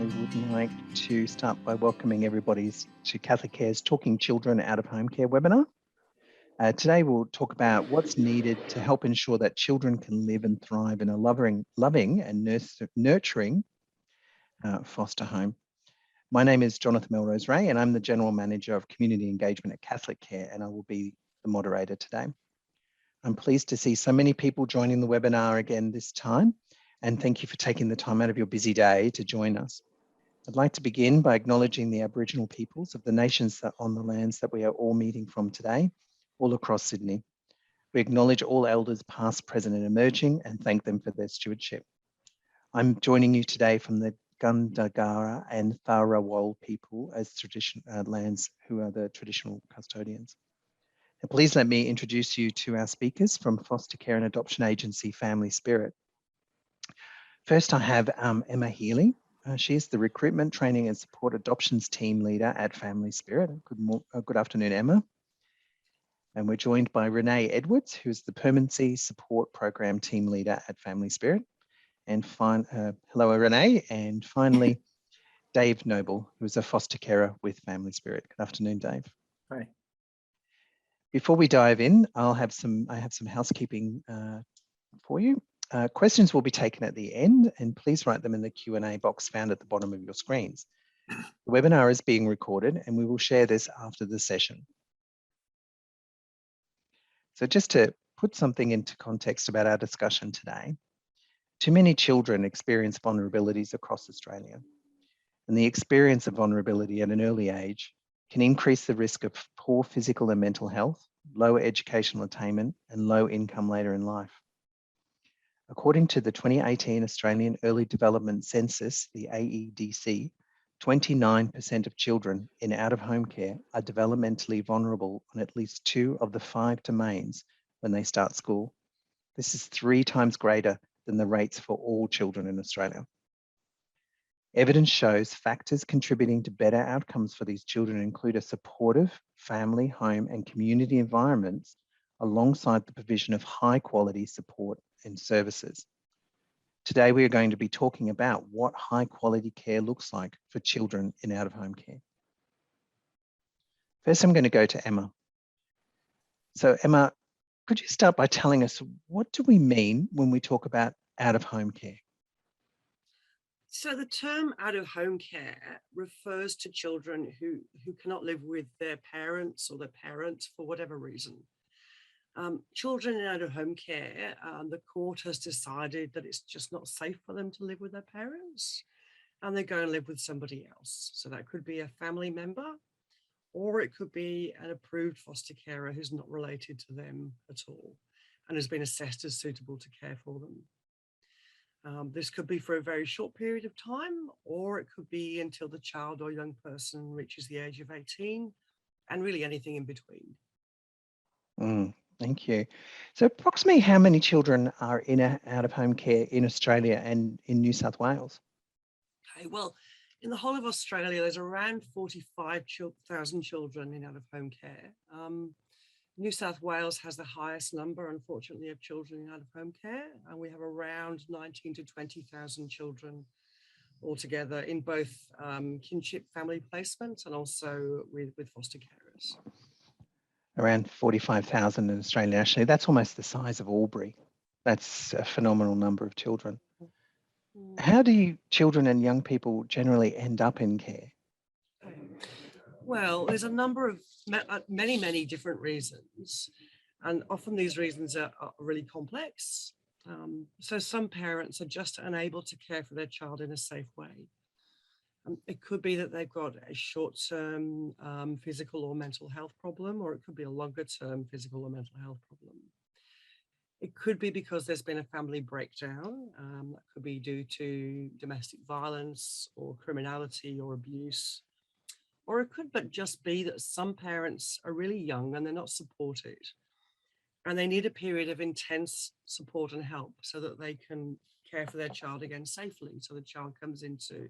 I would like to start by welcoming everybody to Catholic Care's Talking Children Out of Home Care webinar. Today we'll talk about what's needed to help ensure that children can live and thrive in a loving and nurturing foster home. My name is Jonathan Melrose Ray, and I'm the General Manager of Community Engagement at Catholic Care, and I will be the moderator today. I'm pleased to see so many people joining the webinar again this time, and thank you for taking the time out of your busy day to join us. I'd like to begin by acknowledging the Aboriginal peoples of the nations on the lands that we are all meeting from today, all across Sydney. We acknowledge all elders past, present and emerging and thank them for their stewardship. I'm joining you today from the Gundagara and Tharawal people as lands who are the traditional custodians. Now, please let me introduce you to our speakers from foster care and adoption agency Family Spirit. First, I have Emma Healy. She is the Recruitment, Training and Support Adoptions Team Leader at Family Spirit. Good afternoon, Emma. And we're joined by Renee Edwards, who is the Permanency Support Program Team Leader at Family Spirit. And hello, Renee. And finally, Dave Noble, who is a foster carer with Family Spirit. Good afternoon, Dave. Hi. Before we dive in, I have some housekeeping for you. Questions will be taken at the end, and please write them in the Q&A box found at the bottom of your screens. The webinar is being recorded, and we will share this after the session. So just to put something into context about our discussion today, too many children experience vulnerabilities across Australia, and the experience of vulnerability at an early age can increase the risk of poor physical and mental health, low educational attainment, and low income later in life. According to the 2018 Australian Early Development Census, the AEDC, 29% of children in out-of-home care are developmentally vulnerable on at least 2 of the 5 domains when they start school. This is 3 times greater than the rates for all children in Australia. Evidence shows factors contributing to better outcomes for these children include a supportive family, home, and community environments alongside the provision of high-quality support and services. Today, we are going to be talking about what high-quality care looks like for children in out-of-home care. First, I'm going to go to Emma. So, Emma, could you start by telling us what do we mean when we talk about out-of-home care? So the term out-of-home care refers to children who cannot live with their parents or their parents for whatever reason. Children in out-of-home care, the court has decided that it's just not safe for them to live with their parents and they go and live with somebody else. So that could be a family member or it could be an approved foster carer who's not related to them at all and has been assessed as suitable to care for them. This could be for a very short period of time, or it could be until the child or young person reaches the age of 18 and really anything in between. Thank you. So approximately how many children are in out-of-home care in Australia and in New South Wales? Okay, well, in the whole of Australia, there's around 45,000 children in out-of-home care. New South Wales has the highest number, unfortunately, of children in out-of-home care, and we have around 19 to 20,000 children altogether in both kinship family placements and also with foster carers. Around 45,000 in Australia nationally. That's almost the size of Albury. That's a phenomenal number of children. How do children and young people generally end up in care? Well, there's a number of many different reasons, and often these reasons are really complex. So some parents are just unable to care for their child in a safe way. It could be that they've got a short-term physical or mental health problem, or it could be a longer-term physical or mental health problem. It could be because there's been a family breakdown. That could be due to domestic violence or criminality or abuse. Or it could but just be that some parents are really young and they're not supported. And they need a period of intense support and help so that they can care for their child again safely. So the child comes into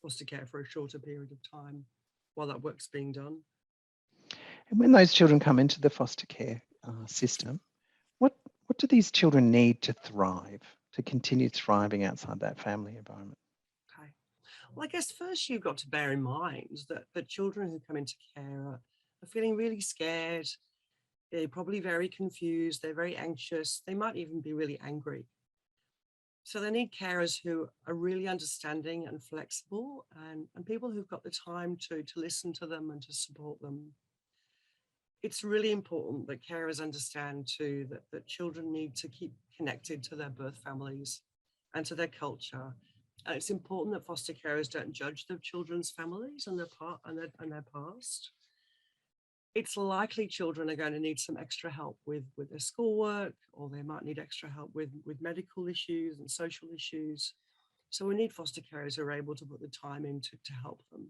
foster care for a shorter period of time while that work's being done. And when those children come into the foster care system, what do these children need to thrive, to continue thriving outside that family environment? Okay. Well, I guess first you've got to bear in mind that children who come into care are feeling really scared. They're probably very confused. They're very anxious. They might even be really angry. So they need carers who are really understanding and flexible, and people who've got the time to listen to them and to support them. It's really important that carers understand too that children need to keep connected to their birth families and to their culture. And it's important that foster carers don't judge their children's families and their past. It's likely children are going to need some extra help with their schoolwork, or they might need extra help with medical issues and social issues. So we need foster carers who are able to put the time in to help them.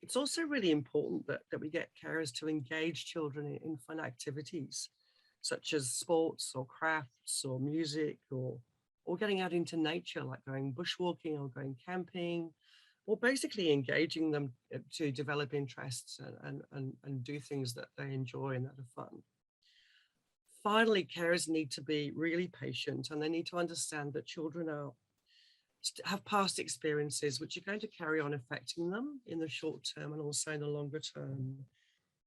It's also really important that we get carers to engage children in fun activities, such as sports or crafts or music, or getting out into nature, like going bushwalking or going camping, or basically engaging them to develop interests and do things that they enjoy and that are fun. Finally, carers need to be really patient, and they need to understand that children have past experiences which are going to carry on affecting them in the short term and also in the longer term.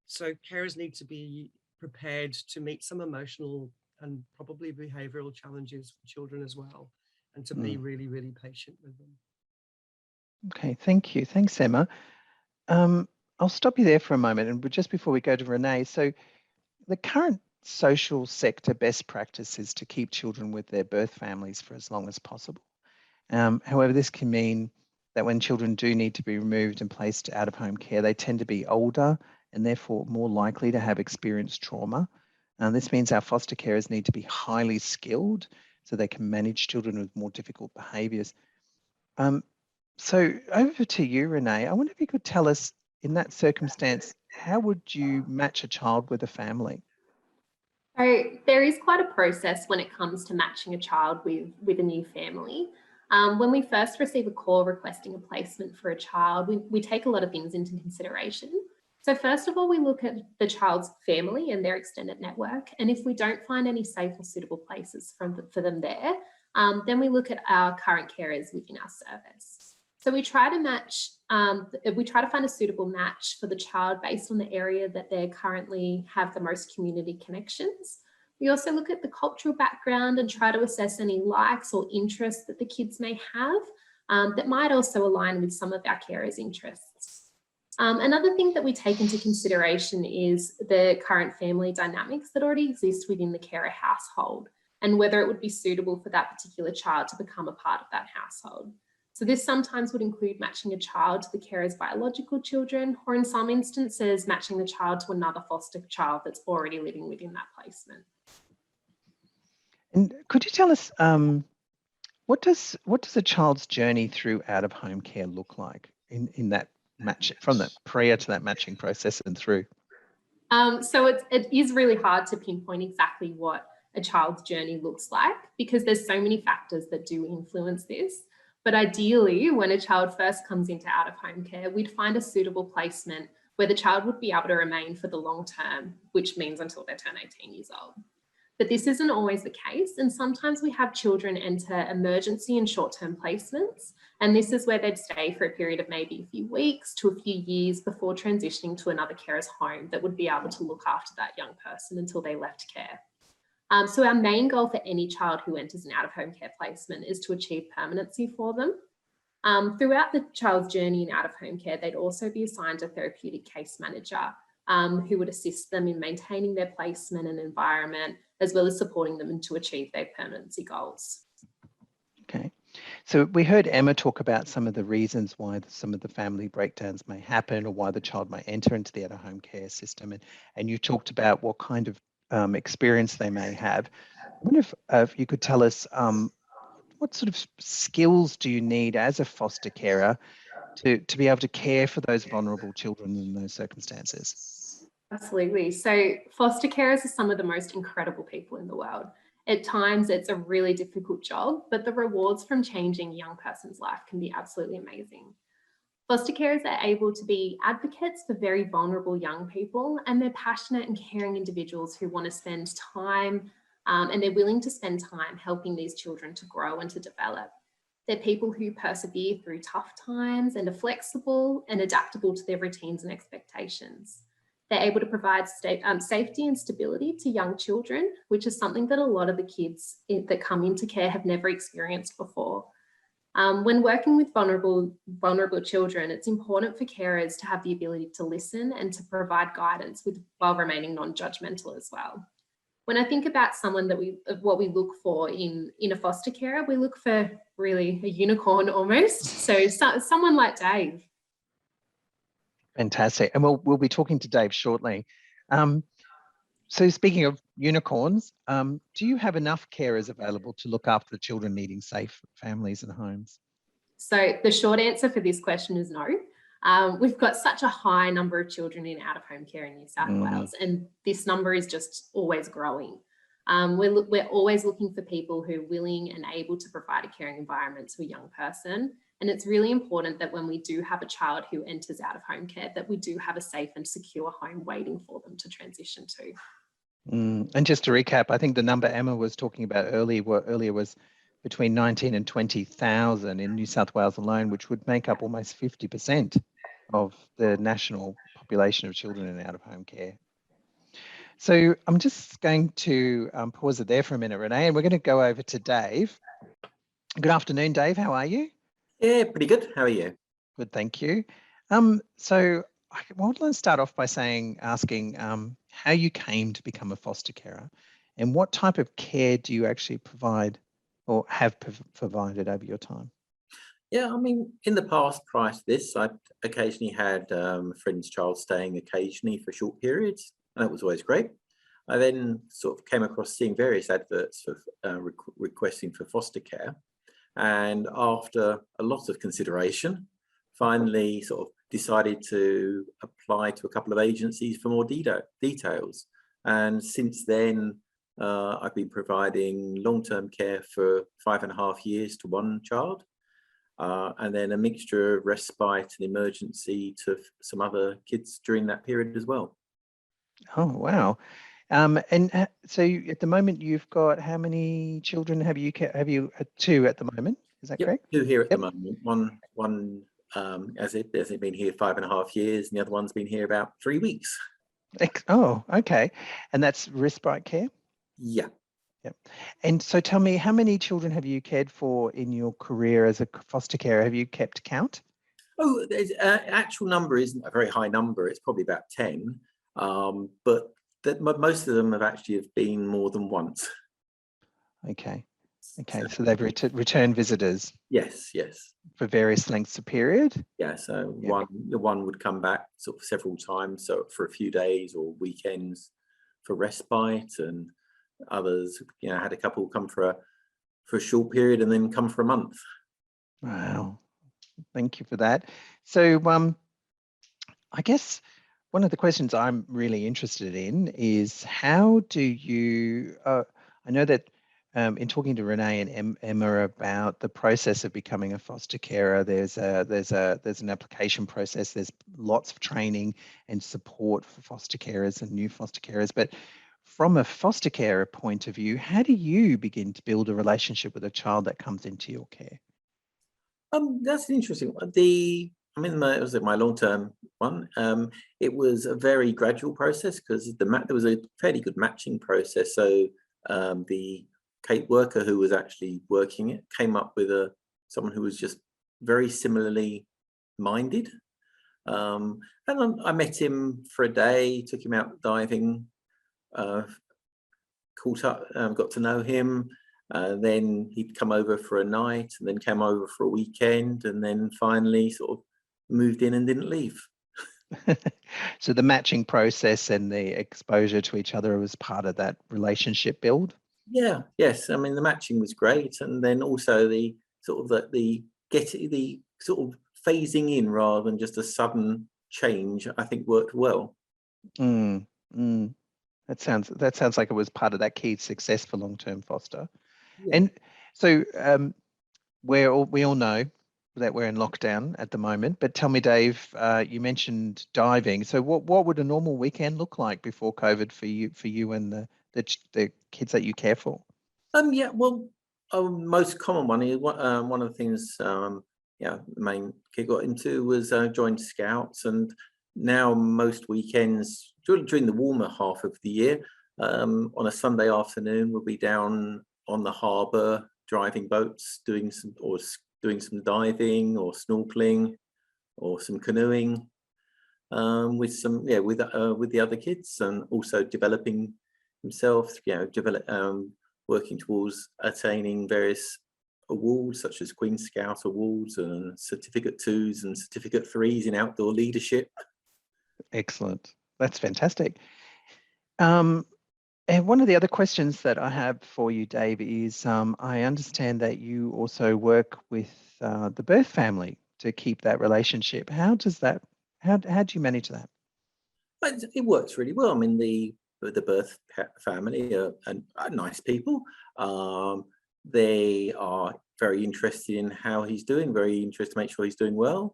So carers need to be prepared to meet some emotional and probably behavioral challenges for children as well, and to be really, really patient with them. Okay, thank you. Thanks, Emma. I'll stop you there for a moment, and just before we go to Renee, so the current social sector best practice is to keep children with their birth families for as long as possible. However, this can mean that when children do need to be removed and placed out of home care, they tend to be older and therefore more likely to have experienced trauma. This means our foster carers need to be highly skilled so they can manage children with more difficult behaviours. So over to you, Renee. I wonder if you could tell us, in that circumstance, how would you match a child with a family? So there is quite a process when it comes to matching a child with a new family. When we first receive a call requesting a placement for a child, we take a lot of things into consideration. So first of all, we look at the child's family and their extended network. And if we don't find any safe or suitable places for them there, then we look at our current carers within our service. So we try to find a suitable match for the child based on the area that they currently have the most community connections. We also look at the cultural background and try to assess any likes or interests that the kids may have that might also align with some of our carers' interests. Another thing that we take into consideration is the current family dynamics that already exist within the carer household and whether it would be suitable for that particular child to become a part of that household. So this sometimes would include matching a child to the carer's biological children, or in some instances, matching the child to another foster child that's already living within that placement. And could you tell us, what does a child's journey through out of home care look like in that match, from the prior to that matching process and through? So it is really hard to pinpoint exactly what a child's journey looks like because there's so many factors that do influence this. But ideally, when a child first comes into out of home care, we'd find a suitable placement where the child would be able to remain for the long term, which means until they turn 18 years old. But this isn't always the case. And sometimes we have children enter emergency and short-term placements. And this is where they'd stay for a period of maybe a few weeks to a few years before transitioning to another carer's home that would be able to look after that young person until they left care. So our main goal for any child who enters an out-of-home care placement is to achieve permanency for them. Throughout the child's journey in out-of-home care, they'd also be assigned a therapeutic case manager who would assist them in maintaining their placement and environment, as well as supporting them to achieve their permanency goals. Okay. So we heard Emma talk about some of the reasons why some of the family breakdowns may happen or why the child might enter into the out-of-home care system. And you talked about what kind of experience they may have. I wonder if you could tell us what sort of skills do you need as a foster carer to be able to care for those vulnerable children in those circumstances? Absolutely. So foster carers are some of the most incredible people in the world. At times, it's a really difficult job, but the rewards from changing a young person's life can be absolutely amazing. Foster carers are able to be advocates for very vulnerable young people, and they're passionate and caring individuals who want to spend time and they're willing to spend time helping these children to grow and to develop. They're people who persevere through tough times and are flexible and adaptable to their routines and expectations. They're able to provide safety and stability to young children, which is something that a lot of the kids that come into care have never experienced before. When working with vulnerable children, it's important for carers to have the ability to listen and to provide guidance while remaining non-judgmental as well. When I think about someone what we look for in a foster carer, we look for really a unicorn almost. So someone like Dave. Fantastic. And we'll be talking to Dave shortly. So speaking of unicorns, do you have enough carers available to look after the children needing safe families and homes? So the short answer for this question is no. We've got such a high number of children in out-of-home care in New South Wales, and this number is just always growing. We're always looking for people who are willing and able to provide a caring environment to a young person. And it's really important that when we do have a child who enters out-of-home care, that we do have a safe and secure home waiting for them to transition to. And just to recap, I think the number Emma was talking about earlier was between 19 and 20,000 in New South Wales alone, which would make up almost 50% of the national population of children in out-of-home care. So I'm just going to pause it there for a minute, Renee, and we're going to go over to Dave. Good afternoon, Dave. How are you? Yeah, pretty good. How are you? Good, thank you. So I want to start off by asking how you came to become a foster carer, and what type of care do you actually provide or have provided over your time? Yeah, I mean, in the past, prior to this, I occasionally had a friend's child staying occasionally for short periods, and that was always great. I then sort of came across seeing various adverts for requesting for foster care, and after a lot of consideration, finally sort of decided to apply to a couple of agencies for more details. And since then, I've been providing long-term care for 5.5 years to one child, and then a mixture of respite and emergency to some other kids during that period as well. Oh, wow. So at the moment you've got, how many children have you two at the moment? Is that correct? Two here at the moment. One has it been here 5.5 years, and the other one's been here about 3 weeks. Oh, okay. And that's Respite Care? Yeah. Yep. And so tell me, how many children have you cared for in your career as a foster carer? Have you kept count? Oh, the actual number isn't a very high number. It's probably about 10, but most of them have actually been more than once. Okay. So they've returned visitors. Yes. For various lengths of period. Yeah. So one would come back sort of several times, so for a few days or weekends for respite, and others, had a couple come for a short period and then come for a month. Wow. Thank you for that. So I guess one of the questions I'm really interested in is, how do you, I know that in talking to Renee and Emma about the process of becoming a foster carer, there's an application process, there's lots of training and support for foster carers and new foster carers. But from a foster carer point of view, how do you begin to build a relationship with a child that comes into your care? That's an interesting one. It was my long-term one. It was a very gradual process because there was a fairly good matching process. So the Kate worker who was actually working it came up with someone who was just very similarly minded. And I met him for a day, took him out diving, caught up, got to know him. Then he'd come over for a night, and then came over for a weekend, and then finally sort of moved in and didn't leave. So the matching process and the exposure to each other was part of that relationship build? Yes. I mean, the matching was great, and then also the sort of the sort of phasing in rather than just a sudden change, I think worked well. That sounds like it was part of that key success for long-term foster. Yeah. And so we all know that we're in lockdown at the moment, but tell me, Dave, you mentioned diving. So what would a normal weekend look like before COVID for you and the kids that you care for? Well, Most common one is one of the things the main kid got into was joined Scouts, and now most weekends during the warmer half of the year, on a Sunday afternoon, we'll be down on the harbour driving boats, doing some diving or snorkeling or some canoeing with the other kids, and also developing himself, working towards attaining various awards such as Queen Scout awards and Certificate 2s and Certificate 3s in outdoor leadership. Excellent. That's fantastic. And one of the other questions that I have for you, Dave, is I understand that you also work with the birth family to keep that relationship. How do you manage that? But it works really well. I mean, the birth family are nice people. They are very interested in how he's doing, very interested to make sure he's doing well.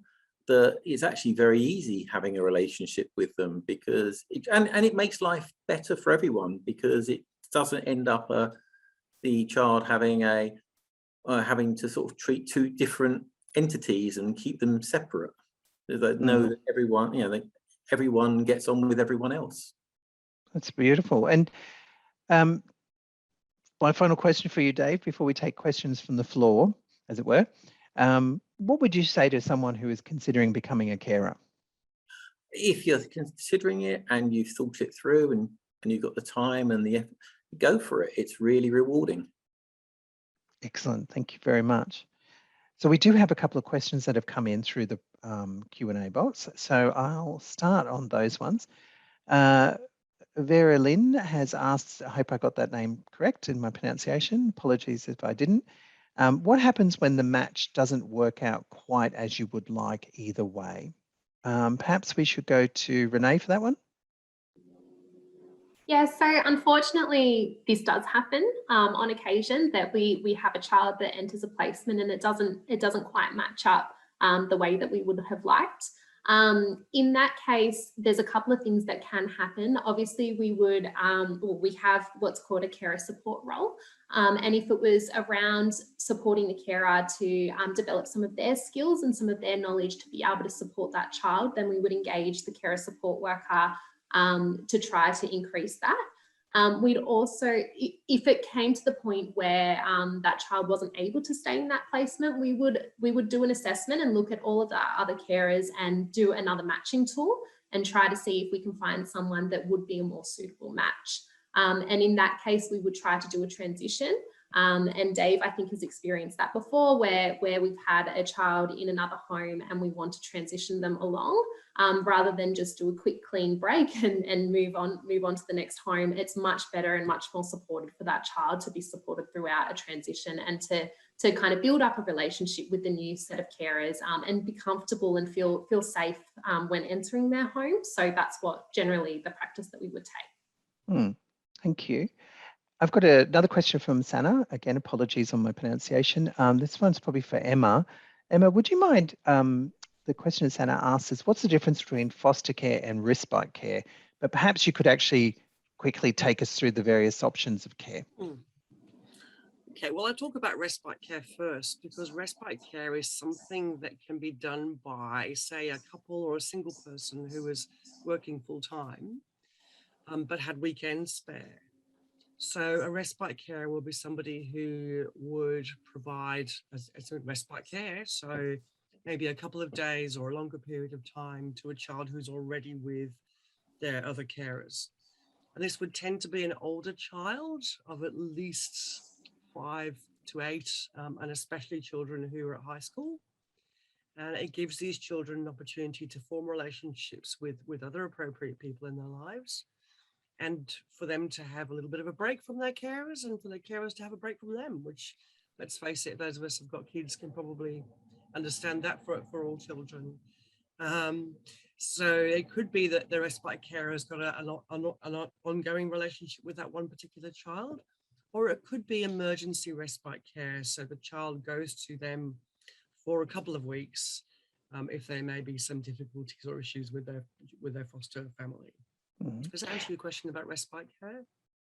It's actually very easy having a relationship with them, because it makes life better for everyone, because it doesn't end up the child having to sort of treat two different entities and keep them separate. They know that everyone gets on with everyone else. That's beautiful. And my final question for you, Dave, before we take questions from the floor, as it were, what would you say to someone who is considering becoming a carer? If you're considering it and you've thought it through and you've got the time and the effort, go for it. It's really rewarding. Excellent. Thank you very much. So we do have a couple of questions that have come in through the Q&A box. So I'll start on those ones. Vera Lynn has asked, I hope I got that name correct in my pronunciation. Apologies if I didn't. What happens when the match doesn't work out quite as you would like either way? Perhaps we should go to Renee for that one. Yeah, so unfortunately, this does happen on occasion, that we have a child that enters a placement and it doesn't quite match up the way that we would have liked. In that case, there's a couple of things that can happen. Obviously, we have what's called a carer support role. And if it was around supporting the carer to develop some of their skills and some of their knowledge to be able to support that child, then we would engage the carer support worker to try to increase that. We'd also, if it came to the point where that child wasn't able to stay in that placement, we would do an assessment and look at all of the other carers and do another matching tool and try to see if we can find someone that would be a more suitable match. And in that case, we would try to do a transition. And Dave, I think, has experienced that before, where we've had a child in another home and we want to transition them along, rather than just do a quick clean break and move on to the next home. It's much better and much more supportive for that child to be supported throughout a transition and to kind of build up a relationship with the new set of carers and be comfortable and feel safe when entering their home. So that's what generally the practice that we would take. Thank you. I've got another question from Sana. Again, apologies on my pronunciation. This one's probably for Emma. Emma, would you mind, the question that Sana asks is, what's the difference between foster care and respite care? But perhaps you could actually quickly take us through the various options of care. Okay, well, I'll talk about respite care first, because respite care is something that can be done by, say, a couple or a single person who is working full time, but had weekends spare. So a respite care will be somebody who would provide a respite care, so maybe a couple of days or a longer period of time to a child who's already with their other carers. And this would tend to be an older child of at least 5 to 8, and especially children who are at high school. And it gives these children an opportunity to form relationships with other appropriate people in their lives, and for them to have a little bit of a break from their carers and for their carers to have a break from them, which, let's face it, those of us who've got kids can probably understand that for all children. So it could be that the respite carer has got an ongoing relationship with that one particular child, or it could be emergency respite care. So the child goes to them for a couple of weeks if there may be some difficulties or issues with their foster family. Does that answer your question about respite care?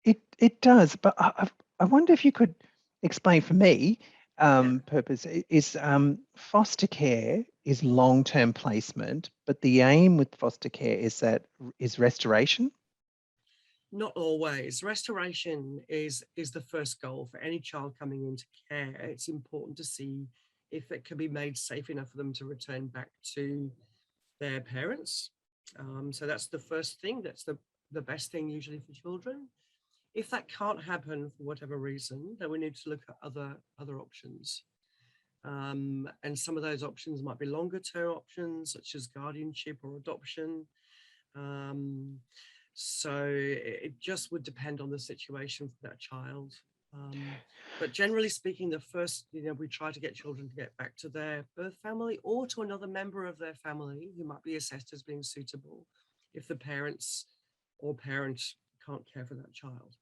It does, but I wonder if you could explain for me, purpose is foster care is long-term placement, but the aim with foster care is restoration. Not always. Restoration is the first goal for any child coming into care. It's important to see if it can be made safe enough for them to return back to their parents. So that's the first thing. That's the best thing usually for children. If that can't happen for whatever reason, then we need to look at other options. And some of those options might be longer term options, such as guardianship or adoption. So it just would depend on the situation for that child. But generally speaking, the first, we try to get children to get back to their birth family or to another member of their family who might be assessed as being suitable if the parents or parent can't care for that child.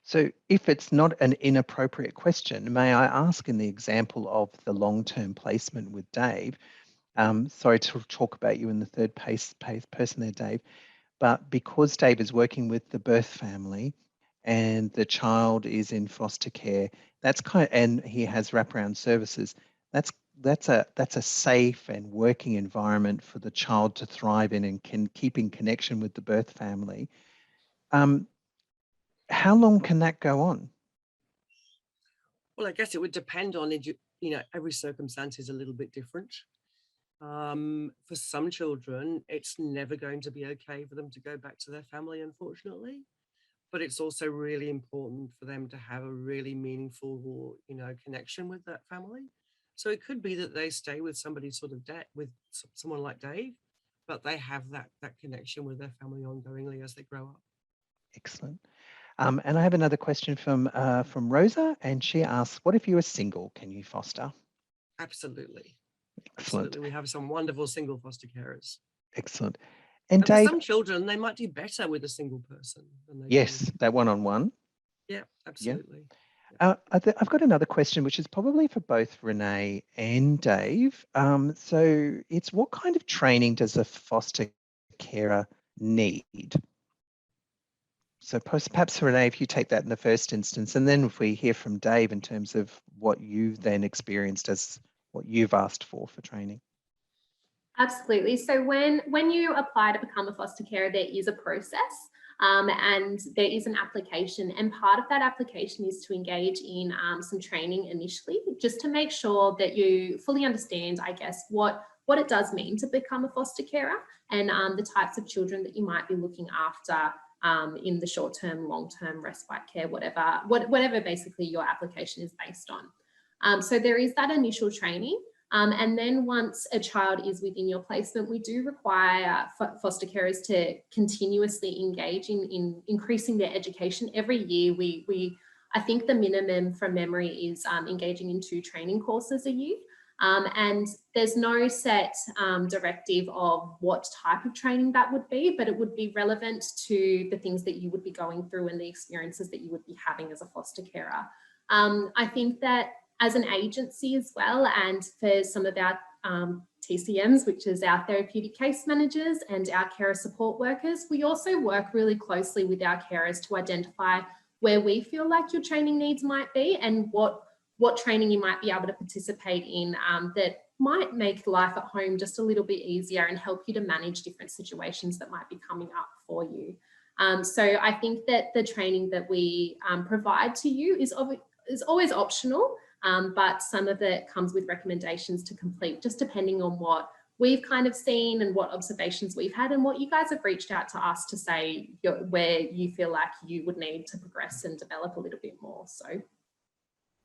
So if it's not an inappropriate question, may I ask, in the example of the long-term placement with Dave, sorry to talk about you in the third person there, Dave, but because Dave is working with the birth family and the child is in foster care, and he has wraparound services, that's a safe and working environment for the child to thrive in and can keep in connection with the birth family. How long can that go on? Well, I guess it would depend on, every circumstance is a little bit different. For some children, it's never going to be okay for them to go back to their family, unfortunately. But it's also really important for them to have a really meaningful, connection with that family. So it could be that they stay with somebody with someone like Dave, but they have that connection with their family ongoingly as they grow up. Excellent. And I have another question from Rosa, and she asks, what if you are single? Can you foster? Absolutely. Excellent. Absolutely. We have some wonderful single foster carers. Excellent. And for Dave, some children, they might do better with a single person than they yes, do. that one-on-one. Yeah, absolutely. I've got another question, which is probably for both Renee and Dave. So it's, what kind of training does a foster carer need? So perhaps Renee, if you take that in the first instance, and then if we hear from Dave in terms of what you've then experienced as what you've asked for training. Absolutely. So when you apply to become a foster carer, there is a process. And there is an application, and part of that application is to engage in some training initially, just to make sure that you fully understand, I guess, what it does mean to become a foster carer, and the types of children that you might be looking after in the short-term, long-term, respite care, whatever basically your application is based on. So there is that initial training. And then once a child is within your placement, we do require foster carers to continuously engage in increasing their education. Every year, I think the minimum from memory is engaging in 2 training courses a year. And there's no set directive of what type of training that would be, but it would be relevant to the things that you would be going through and the experiences that you would be having as a foster carer. I think that as an agency as well, and for some of our TCMs, which is our therapeutic case managers and our carer support workers, we also work really closely with our carers to identify where we feel like your training needs might be, and what training you might be able to participate in that might make life at home just a little bit easier and help you to manage different situations that might be coming up for you. So I think that the training that we provide to you is always optional, but some of it comes with recommendations to complete, just depending on what we've kind of seen and what observations we've had, and what you guys have reached out to us to say where you feel like you would need to progress and develop a little bit more. So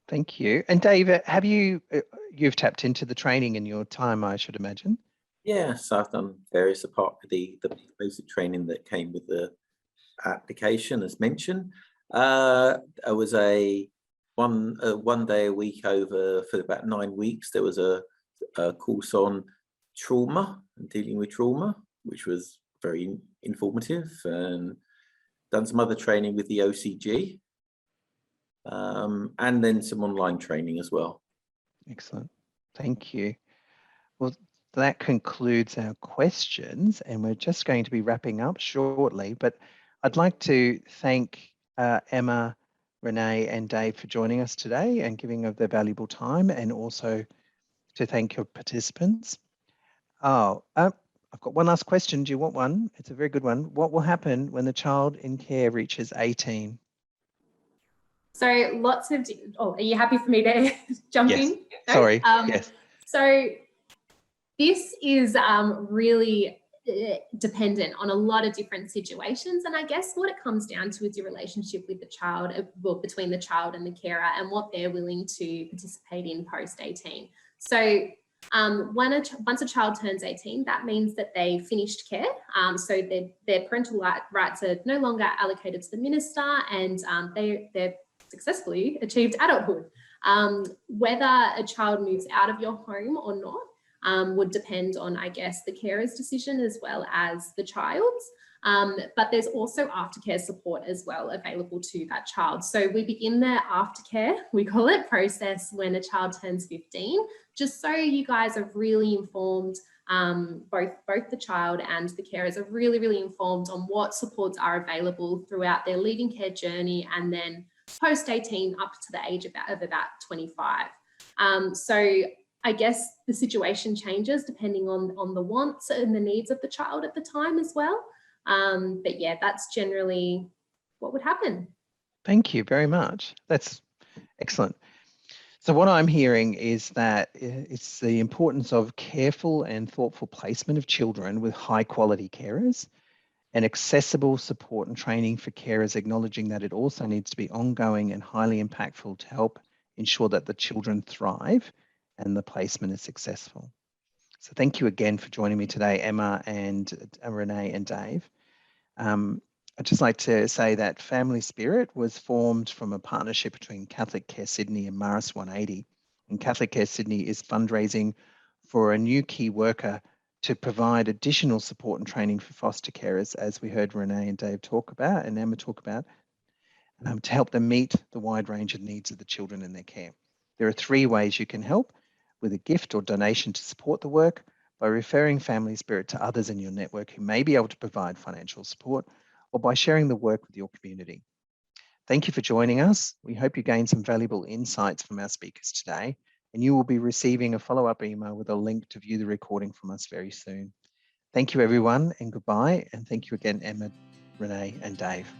thank you. And Dave, have you've tapped into the training in your time, I should imagine? Yes, I've done various, apart from the basic training that came with the application, as mentioned. I was one day a week over for about 9 weeks. There was a course on trauma and dealing with trauma, which was very informative, and done some other training with the OCG, and then some online training as well. Excellent. Thank you. Well, that concludes our questions, and we're just going to be wrapping up shortly, but I'd like to thank Emma, Renee and Dave for joining us today and giving of their valuable time, and also to thank your participants. Oh, I've got one last question. Do you want one? It's a very good one. What will happen when the child in care reaches 18? So are you happy for me to jump Yes. in? No? Sorry. Yes. So this is really dependent on a lot of different situations. And I guess what it comes down to is your relationship with the child, well, between the child and the carer, and what they're willing to participate in post 18. So once a child turns 18, that means that they finished care. So their parental rights are no longer allocated to the minister, and they're successfully achieved adulthood. Whether a child moves out of your home or not would depend on, I guess, the carer's decision as well as the child's. But there's also aftercare support as well available to that child. So we begin the aftercare, we call it, process when a child turns 15, just so you guys are really informed, both the child and the carers are really, really informed on what supports are available throughout their leaving care journey, and then post 18 up to the age of about 25. So I guess the situation changes depending on the wants and the needs of the child at the time as well. But yeah, that's generally what would happen. Thank you very much. That's excellent. So what I'm hearing is that it's the importance of careful and thoughtful placement of children with high quality carers, and accessible support and training for carers, acknowledging that it also needs to be ongoing and highly impactful to help ensure that the children thrive and the placement is successful. So thank you again for joining me today, Emma and Renee and Dave. I'd just like to say that Family Spirit was formed from a partnership between Catholic Care Sydney and Maris 180. And Catholic Care Sydney is fundraising for a new key worker to provide additional support and training for foster carers, as we heard Renee and Dave talk about and Emma talk about, to help them meet the wide range of needs of the children in their care. There are 3 ways you can help: with a gift or donation to support the work, by referring Family Spirit to others in your network who may be able to provide financial support, or by sharing the work with your community. Thank you for joining us. We hope you gained some valuable insights from our speakers today, and you will be receiving a follow-up email with a link to view the recording from us very soon. Thank you, everyone, and goodbye. And thank you again, Emma, Renee, and Dave.